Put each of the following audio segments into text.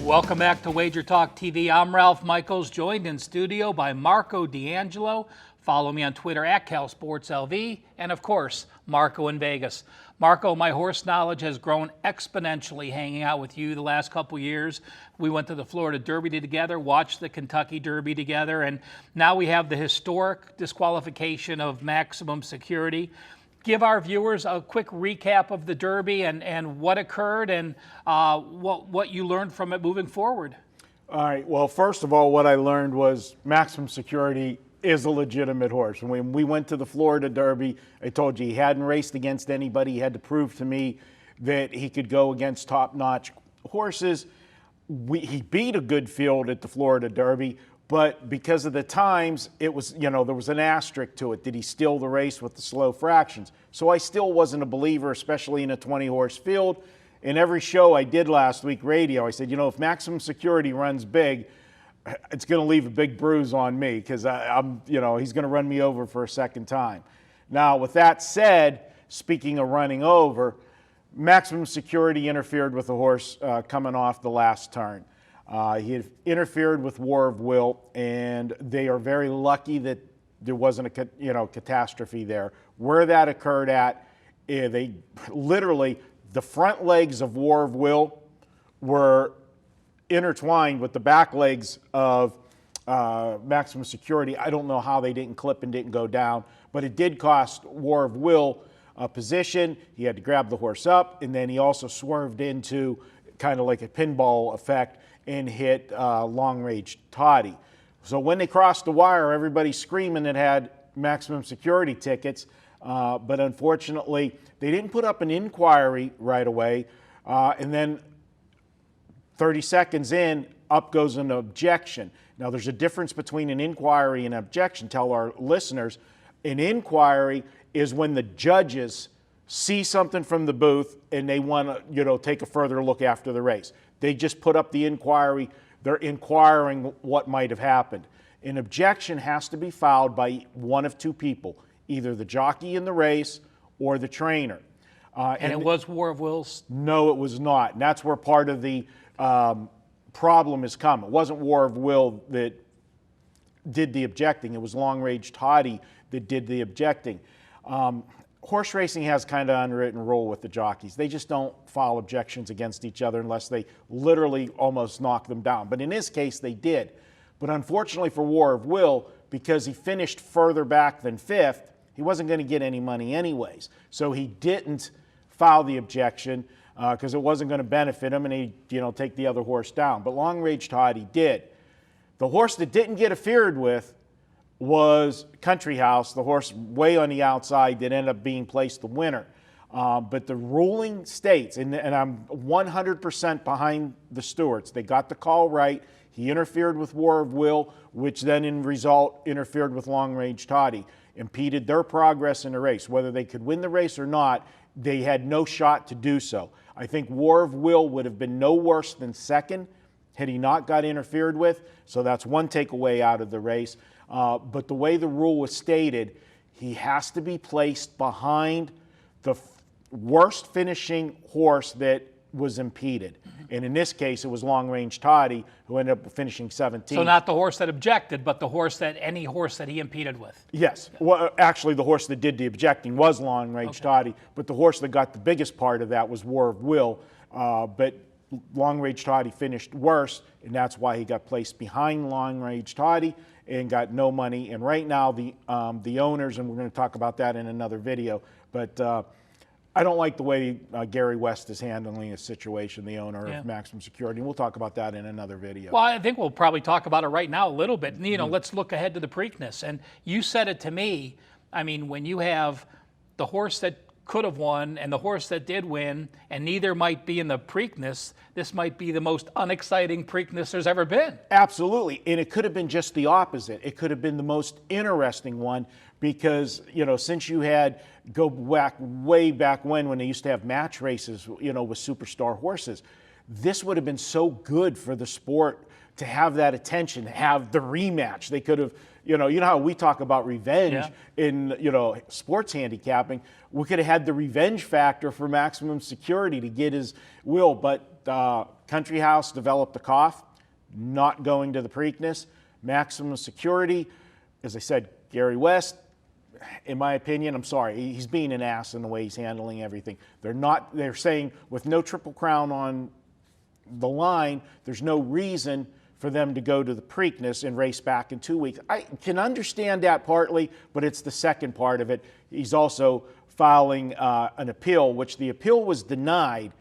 Welcome back to WagerTalk TV. I'm Ralph Michaels, joined in studio by Marco D'Angelo. Follow me on Twitter at CalSportsLV, and of course, Marco in Vegas. Marco, my horse knowledge has grown exponentially hanging out with you the last couple years. We went to the Florida Derby together, watched the Kentucky Derby together, and now we have the historic disqualification of Maximum Security. Give our viewers a quick recap of the Derby and what occurred and what you learned from it moving forward. All right. Well, first of all, what I learned was Maximum Security is a legitimate horse. When we went to the Florida Derby, I told you he hadn't raced against anybody. He had to prove to me that he could go against top-notch horses. He beat a good field at the Florida Derby, but because of the times, it was, there was an asterisk to it. Did he steal the race with the slow fractions? So I still wasn't a believer, especially in a 20-horse field. In every show I did last week, radio, I said, if Maximum Security runs big, it's going to leave a big bruise on me because he's going to run me over for a second time. Now, with that said, speaking of running over, Maximum Security interfered with the horse coming off the last turn. He had interfered with War of Will, and they are very lucky that there wasn't a catastrophe there. Where that occurred at, they literally, the front legs of War of Will were intertwined with the back legs of Maximum Security. I don't know how they didn't clip and didn't go down, but it did cost War of Will a position. He had to grab the horse up, and then he also swerved into kind of like a pinball effect and hit Long Range Toddy. So when they crossed the wire, everybody screaming that had Maximum Security tickets, but unfortunately, they didn't put up an inquiry right away, and then 30 seconds in, up goes an objection. Now, there's a difference between an inquiry and an objection. Tell our listeners, an inquiry is when the judges see something from the booth and they want to, take a further look after the race. They just put up the inquiry. They're inquiring what might have happened. An objection has to be filed by one of two people, either the jockey in the race or the trainer. And it was War of Wills? No, it was not. And that's where part of the problem has come. It wasn't War of Will that did the objecting. It was Long Range Toddy that did the objecting. Horse racing has kind of unwritten rule with the jockeys. They just don't file objections against each other unless they literally almost knock them down. But in this case, they did. But unfortunately for War of Will, because he finished further back than fifth, he wasn't going to get any money anyways. So he didn't file the objection because it wasn't going to benefit him, and he'd take the other horse down. But Long Range Toddy did. The horse that didn't get interfered with was Country House, the horse way on the outside that ended up being placed the winner. But the ruling states, and I'm 100% behind the stewards, they got the call right. He interfered with War of Will, which then in result interfered with Long Range Toddy, impeded their progress in the race. Whether they could win the race or not, they had no shot to do so. I think War of Will would have been no worse than second had he not got interfered with, so that's one takeaway out of the race. But the way the rule was stated, he has to be placed behind the worst finishing horse that was impeded. And in this case, it was Long Range Toddy, who ended up finishing 17th. So not the horse that objected, but the horse that any horse that he impeded with. Yes. Well, actually, the horse that did the objecting was Long Range Toddy, but the horse that got the biggest part of that was War of Will. But Long Range Toddy finished worse, and that's why he got placed behind Long Range Toddy and got no money. And right now, the owners, and we're going to talk about that in another video, but I don't like the way Gary West is handling his situation, the owner of Maximum Security. And we'll talk about that in another video. Well, I think we'll probably talk about it right now a little bit. Let's look ahead to the Preakness. And you said it to me, when you have the horse that could have won and the horse that did win, and neither might be in the Preakness, this might be the most unexciting Preakness there's ever been. Absolutely. And it could have been just the opposite. It could have been the most interesting one because, since you had go back way back when they used to have match races, with superstar horses, this would have been so good for the sport to have that attention, have the rematch. They could have, You know how we talk about revenge Yeah. in, sports handicapping. We could have had the revenge factor for Maximum Security to get his will, but Country House developed a cough, not going to the Preakness. Maximum Security, as I said, Gary West, in my opinion, I'm sorry, he's being an ass in the way he's handling everything. They're saying with no Triple Crown on the line, there's no reason for them to go to the Preakness and race back in 2 weeks. I can understand that partly, but it's the second part of it. He's also filing an appeal, which the appeal was denied,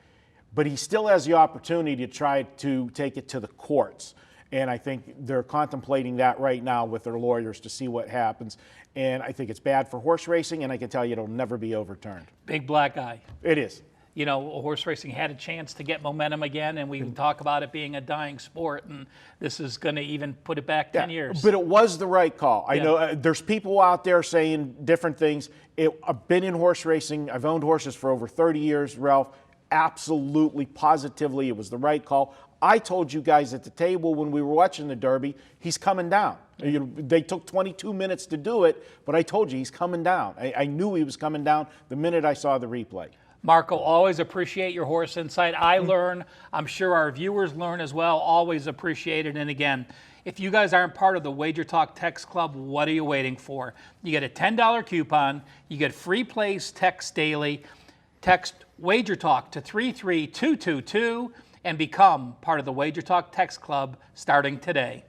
but he still has the opportunity to try to take it to the courts. And I think they're contemplating that right now with their lawyers to see what happens. And I think it's bad for horse racing, and I can tell you it'll never be overturned. Big black eye. It is. Horse racing had a chance to get momentum again, and we talk about it being a dying sport, and this is going to even put it back 10 years. But it was the right call. I know there's people out there saying different things. I've been in horse racing. I've owned horses for over 30 years, Ralph. Absolutely, positively, it was the right call. I told you guys at the table when we were watching the Derby, he's coming down. They took 22 minutes to do it, but I told you he's coming down. I knew he was coming down the minute I saw the replay. Marco, always appreciate your horse insight. I learn. I'm sure our viewers learn as well. Always appreciate it. And again, if you guys aren't part of the WagerTalk Text Club, what are you waiting for? You get a $10 coupon. You get free plays text daily. Text WagerTalk to 33222 and become part of the WagerTalk Text Club starting today.